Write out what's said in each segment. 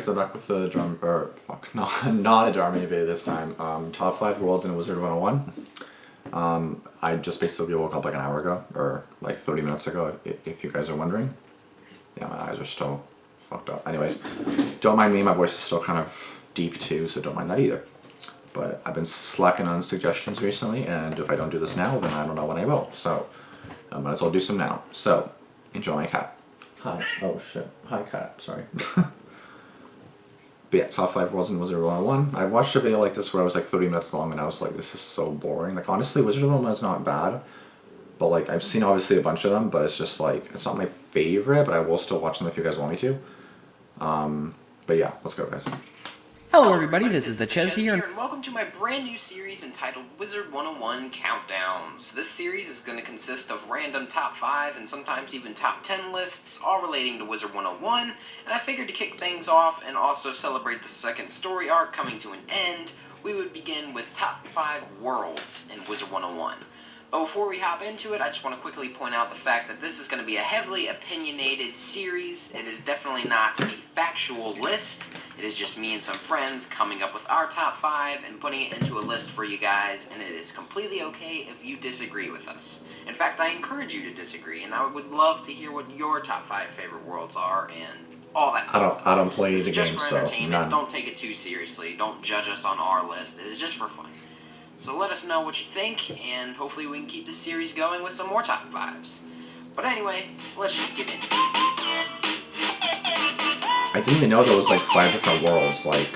guys, I'm back with the not a Dharma video this time. Top 5 worlds in Wizard101. I just basically woke up like an hour ago, or like 30 minutes ago, if you guys are wondering. Yeah, my eyes are still fucked up. Anyways, don't mind me, my voice is still kind of deep too, so don't mind that either. But I've been slacking on suggestions recently, and if I don't do this now, then I don't know when I will. So, I might as well do some now. So, enjoy my cat. Hi. Oh shit. Hi cat, sorry. But yeah, top 5 worlds in Wizard101. I watched a video like this where I was like 30 minutes long and I was like, this is so boring. Like honestly, Wizard101 is not bad. But like, I've seen obviously a bunch of them, but it's just like, it's not my favorite, but I will still watch them if you guys want me to. But yeah, let's go guys. Hello everybody, this is the Ches here, and welcome to my brand new series entitled Wizard101 Countdowns. This series is going to consist of random top 5 and sometimes even top 10 lists, all relating to Wizard101, and I figured to kick things off and also celebrate the second story arc coming to an end, we would begin with top 5 worlds in Wizard101. But before we hop into it, I just want to quickly point out the fact that this is going to be a heavily opinionated series. It is definitely not a factual list. It is just me and some friends coming up with our top 5 and putting it into a list for you guys, and it is completely okay if you disagree with us. In fact, I encourage you to disagree, and I would love to hear what your top 5 favorite worlds are and all that stuff. I don't play the game, so entertainment. None. Don't take it too seriously. Don't judge us on our list. It is just for fun. So let us know what you think, and hopefully we can keep this series going with some more top 5s. But anyway, let's just get into it. I didn't even know there was like 5 different worlds, like...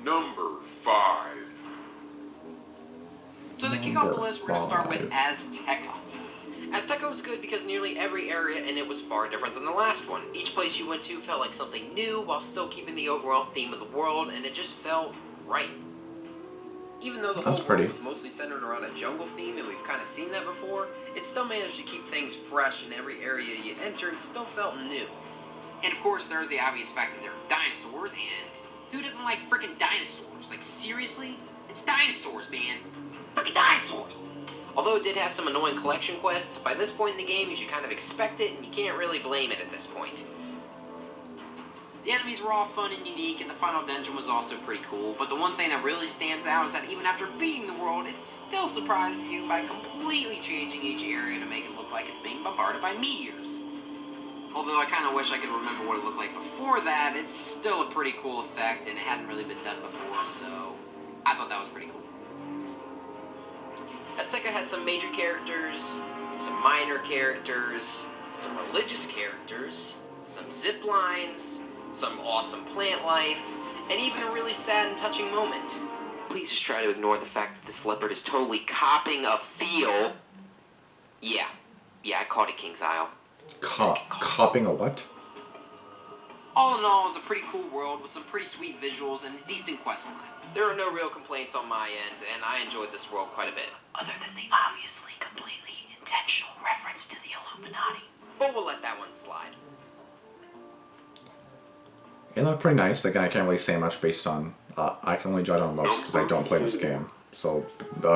Number 5. So to kick off the list, we're going to start with Azteca. Azteca was good because nearly every area in it was far different than the last one. Each place you went to felt like something new while still keeping the overall theme of the world, and it just felt right. Even though the whole world was mostly centered around a jungle theme, and we've kind of seen that before, it still managed to keep things fresh, and every area you entered still felt new. And of course, there's the obvious fact that there are dinosaurs, and who doesn't like freaking dinosaurs? Like, seriously? It's dinosaurs, man. Freaking dinosaurs! Although it did have some annoying collection quests, by this point in the game you should kind of expect it, and you can't really blame it at this point. The enemies were all fun and unique, and the final dungeon was also pretty cool, but the one thing that really stands out is that even after beating the world, it still surprises you by completely changing each area to make it look like it's being bombarded by meteors. Although I kind of wish I could remember what it looked like before that, it's still a pretty cool effect, and it hadn't really been done before, so I thought that was pretty cool. Azteca had some major characters, some minor characters, some religious characters, some zip lines, some awesome plant life, and even a really sad and touching moment. Please just try to ignore the fact that this leopard is totally copying a feel. Yeah, I called it King's Isle. Copying a what? All in all, it was a pretty cool world with some pretty sweet visuals and a decent questline. There are no real complaints on my end, and I enjoyed this world quite a bit. Other than the obviously completely intentional reference to the Illuminati. But we'll let that one slide. It looked pretty nice. Again, I can't really say much based on... I can only judge on looks because I don't play this game. So,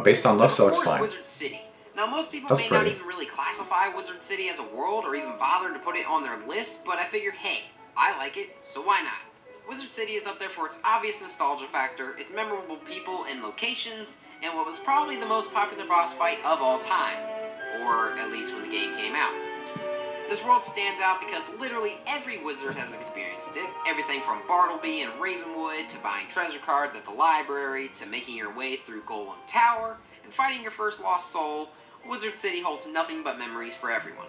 based on looks, it looks fine. Wizard City. Now, most people may not even really classify Wizard City as a world or even bother to put it on their list, but I figured, hey, I like it, so why not? Wizard City is up there for its obvious nostalgia factor, its memorable people and locations, and what was probably the most popular boss fight of all time. Or at least when the game came out. This world stands out because literally every wizard has experienced it. Everything from Bartleby and Ravenwood, to buying treasure cards at the library, to making your way through Golem Tower, and fighting your first lost soul. Wizard City holds nothing but memories for everyone.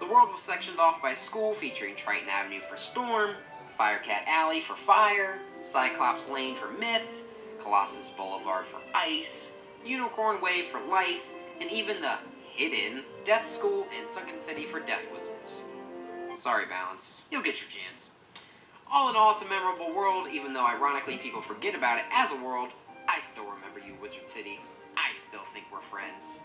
The world was sectioned off by a school featuring Triton Avenue for Storm, Firecat Alley for Fire, Cyclops Lane for Myth, Colossus Boulevard for Ice, Unicorn Way for Life, and even the hidden Death School and Sunken City for Death Wizards. Sorry, Balance. You'll get your chance. All in all, it's a memorable world, even though ironically people forget about it as a world. I still remember you, Wizard City. I still think we're friends.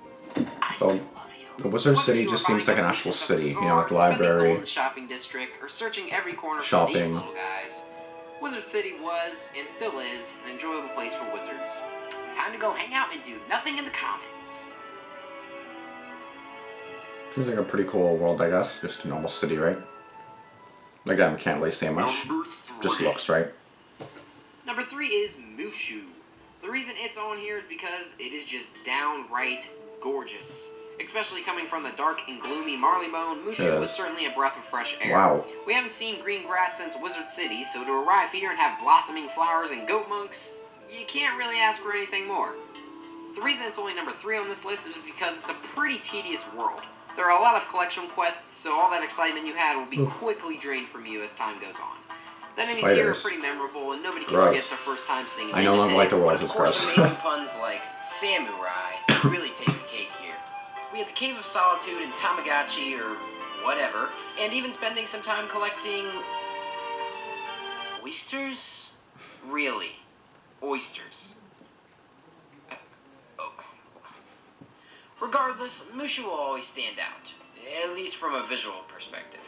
I still love you. The Wizard City just seems like an actual city, you know, like library, the shopping district, or searching every corner shopping. for these little guys. Wizard City was, and still is, an enjoyable place for wizards. Time to go hang out and do nothing in the commons. Seems like a pretty cool world, I guess. Just a normal city, right? Again, can't really say much. Number 3. Just looks, right? Number 3 is Mushu. The reason it's on here is because it is just downright gorgeous. Especially coming from the dark and gloomy Marleybone, Mushu was certainly a breath of fresh air. Wow. We haven't seen green grass since Wizard City, so to arrive here and have blossoming flowers and goat monks, you can't really ask for anything more. The reason it's only number 3 on this list is because it's a pretty tedious world. There are a lot of collection quests, so all that excitement you had will be quickly drained from you as time goes on. The enemies here are pretty memorable, and nobody can forget their first time singing. I no longer like the world, of course, amazing puns like samurai really take the cake here. We had the Cave of Solitude and Tamagotchi or whatever, and even spending some time collecting oysters? Really? Oysters. Regardless, Mushu will always stand out, at least from a visual perspective.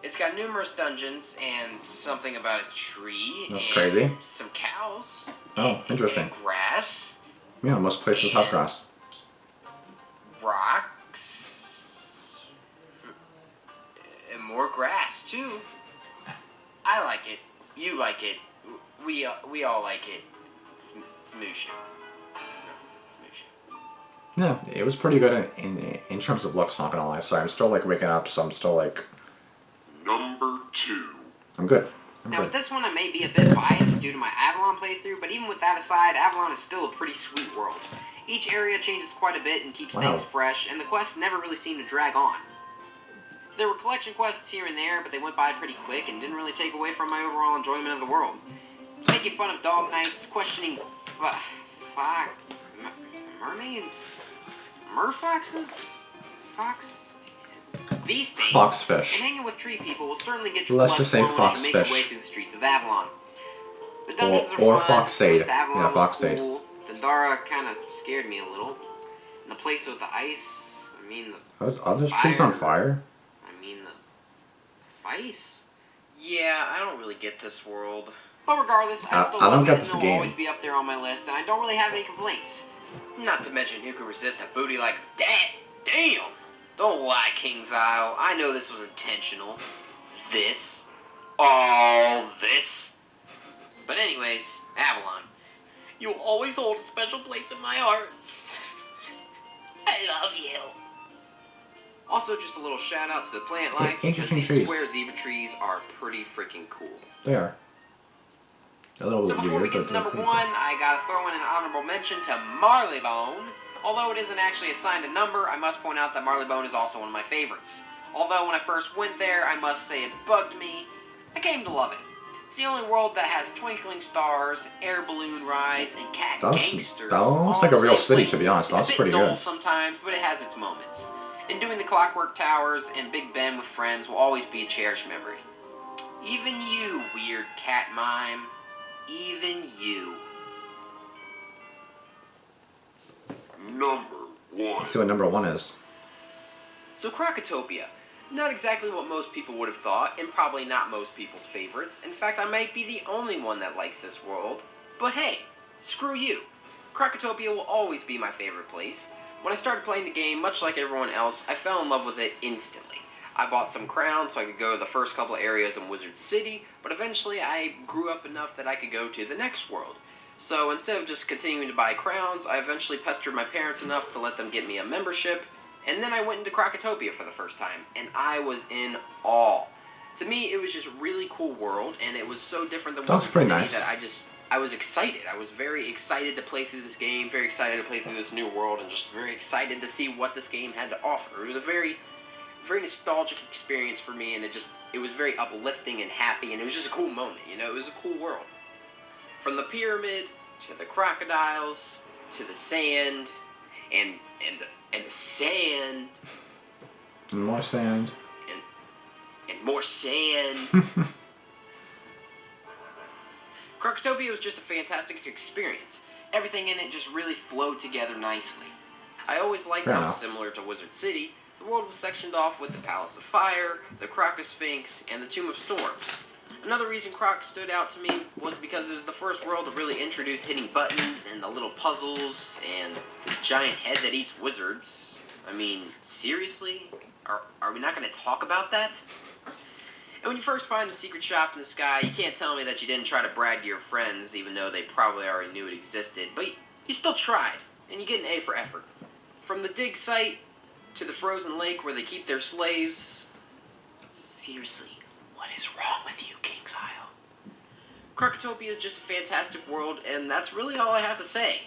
It's got numerous dungeons and something about a tree. That's and crazy. some cows. Oh, interesting. And grass. Yeah, most places have grass. Rocks. And more grass, too. I like it. You like it. We all like it. It's Mushu. Yeah, it was pretty good in terms of looks, not gonna lie. Sorry, I'm still like waking up, so I'm still like... Number 2. I'm good. Now with this one, I may be a bit biased due to my Avalon playthrough, but even with that aside, Avalon is still a pretty sweet world. Each area changes quite a bit and keeps things fresh, and the quests never really seem to drag on. There were collection quests here and there, but they went by pretty quick and didn't really take away from my overall enjoyment of the world. Making fun of dog nights, questioning mermaids? Merfoxes? These things. Foxfish. And hanging with tree people will certainly get your Let's blood just say flowing as you make your way foxfish. through the streets of Avalon. The dungeons Or are fun. foxade. Most Avalon Yeah, was foxade. cool. Dendara kind of scared me a little. And the place with the ice, I mean the Are those trees on fire? I mean the ice? Yeah, I don't really get this world. But regardless, I still I don't love get it, this and it'll game. always be up there on my list, and I don't really have any complaints. Not to mention, who could resist a booty like that? Damn! Don't lie, King's Isle. I know this was intentional. This. All this. But anyways, Avalon. You will always hold a special place in my heart. I love you. Also, just a little shout out to the plant life. Interesting because these trees. square zebra trees are pretty freaking cool. They are. A little So bit before we weird, get but to they're number pretty 1, I gotta throw in an honorable mention to Marleybone. Although it isn't actually assigned a number, I must point out that Marleybone is also one of my favorites. Although when I first went there, I must say it bugged me. I came to love it. It's the only world that has twinkling stars, air balloon rides, and cat gangsters. That looks all like a in the real same city, place. to be honest. That's It's a pretty bit dull good. sometimes, but it has its moments. And doing the Clockwork Towers and Big Ben with friends will always be a cherished memory. Even you, weird cat mime. Even you. Number 1. Let's see what number 1 is. So Krakatopia. Not exactly what most people would have thought, and probably not most people's favorites. In fact, I might be the only one that likes this world. But hey, screw you. Krakatopia will always be my favorite place. When I started playing the game, much like everyone else, I fell in love with it instantly. I bought some crowns so I could go to the first couple of areas in Wizard City, but eventually I grew up enough that I could go to the next world. So instead of just continuing to buy crowns, I eventually pestered my parents enough to let them get me a membership, and then I went into Krakatopia for the first time, and I was in awe. To me, it was just a really cool world, and it was so different than Wizard City that I was excited. I was very excited to play through this game, very excited to play through this new world, and just very excited to see what this game had to offer. It was a very nostalgic experience for me, and it was very uplifting and happy, and it was just a cool moment, you know? It was a cool world. From the pyramid, to the crocodiles, to the sand, and the sand. And more sand. And more sand. Krakatopia was just a fantastic experience. Everything in it just really flowed together nicely. I always liked how similar to Wizard City, the world was sectioned off with the Palace of Fire, the Crocosphinx, and the Tomb of Storms. Another reason Croc stood out to me was because it was the first world to really introduce hitting buttons and the little puzzles and the giant head that eats wizards. I mean, seriously? Are we not going to talk about that? And when you first find the secret shop in the sky, you can't tell me that you didn't try to brag to your friends, even though they probably already knew it existed. But you still tried, and you get an A for effort. From the dig site to the frozen lake where they keep their slaves. Seriously. What is wrong with you, King's Isle? Crocotopia is just a fantastic world, and that's really all I have to say.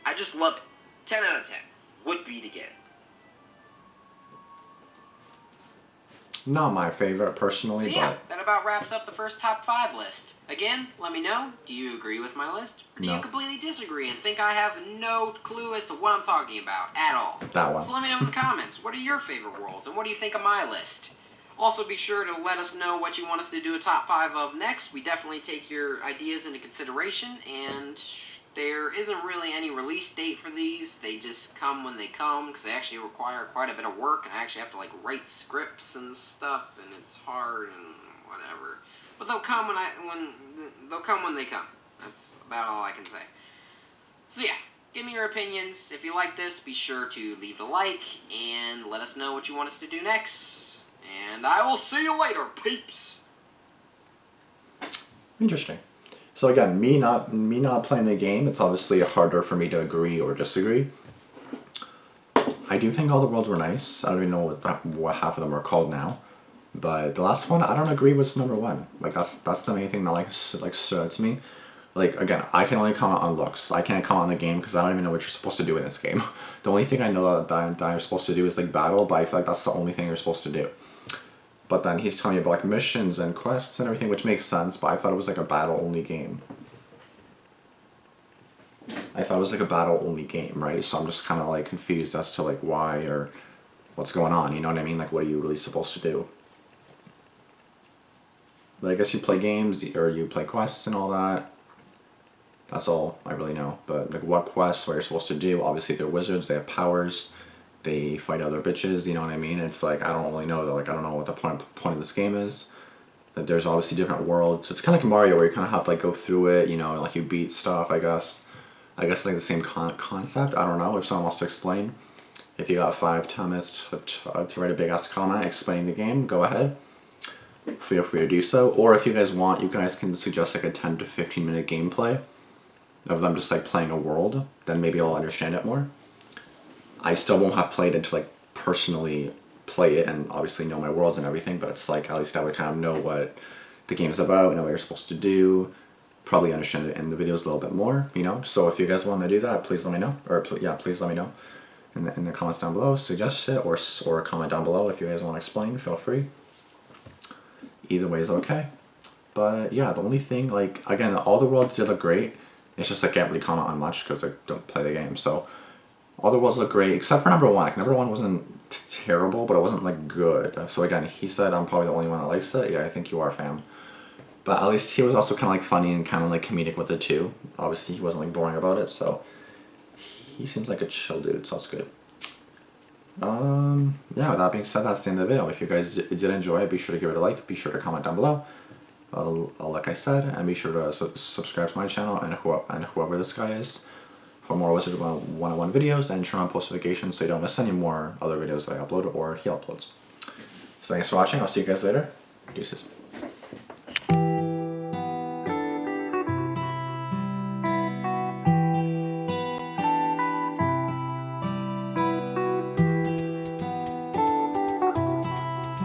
I just love it. 10 out of 10. Would beat again. Not my favorite, personally, So yeah, but... that about wraps up the first top 5 list. Again, let me know, do you agree with my list? Or do you completely disagree and think I have no clue as to what I'm talking about at all? That one. So let me know in the comments, what are your favorite worlds, and what do you think of my list? Also, be sure to let us know what you want us to do a top 5 of next. We definitely take your ideas into consideration, and there isn't really any release date for these. They just come when they come, because they actually require quite a bit of work, and I actually have to, like, write scripts and stuff, and it's hard and whatever. But they'll come when they come. That's about all I can say. So yeah, give me your opinions. If you like this, be sure to leave a like, and let us know what you want us to do next. And I will see you later, peeps! Interesting. So again, me not playing the game, it's obviously harder for me to agree or disagree. I do think all the worlds were nice. I don't even know what half of them are called now. But the last one, I don't agree with number 1. Like, that's the main thing that stood out to me. Like, again, I can only comment on looks. I can't comment on the game because I don't even know what you're supposed to do in this game. The only thing I know that you're supposed to do is, like, battle, but I feel like that's the only thing you're supposed to do. But then he's telling you about, like, missions and quests and everything, which makes sense, but I thought it was, like, a battle-only game. Right? So I'm just kind of, like, confused as to, like, why or what's going on, you know what I mean? Like, what are you really supposed to do? But I guess you play games, or you play quests and all that. That's all I really know. But, like, what quests, what you're supposed to do, obviously they're wizards, they have powers. They fight other bitches, you know what I mean? It's like, I don't really know, though. Like, I don't know what the point of this game is. That there's obviously different worlds. It's kind of like Mario, where you kind of have to, like, go through it, you know, like, you beat stuff, I guess. I guess, like, the same concept. I don't know, if someone wants to explain. If you got 5-10 minutes to write a big-ass comment explaining the game, go ahead. Feel free to do so. Or if you guys want, you guys can suggest, like, a 10 to 15 minute gameplay of them just, like, playing a world. Then maybe I'll understand it more. I still won't have played it to, like, personally play it and obviously know my worlds and everything, but it's like, at least I would kind of know what the game's about, know what you're supposed to do, probably understand it in the videos a little bit more, you know? So if you guys want to do that, please let me know, or please let me know in the comments down below, suggest it, or comment down below if you guys want to explain, feel free. Either way is okay. But yeah, the only thing, like, again, all the worlds did look great, it's just I can't really comment on much because I don't play the game, so all the worlds look great, except for number 1. Like, number 1 wasn't terrible, but it wasn't, like, good. So again, he said I'm probably the only one that likes it. Yeah, I think you are, fam. But at least he was also kind of, like, funny and kind of, like, comedic with it, too. Obviously, he wasn't, like, boring about it, so he seems like a chill dude, so that's good. Yeah, with that being said, that's the end of the video. If you guys did enjoy it, be sure to give it a like. Be sure to comment down below. Like I said, and be sure to subscribe to my channel and whoever this guy is for more Wizard101 videos, and turn on post notifications so you don't miss any more other videos that I upload or he uploads. So thanks for watching. I'll see you guys later. Deuces.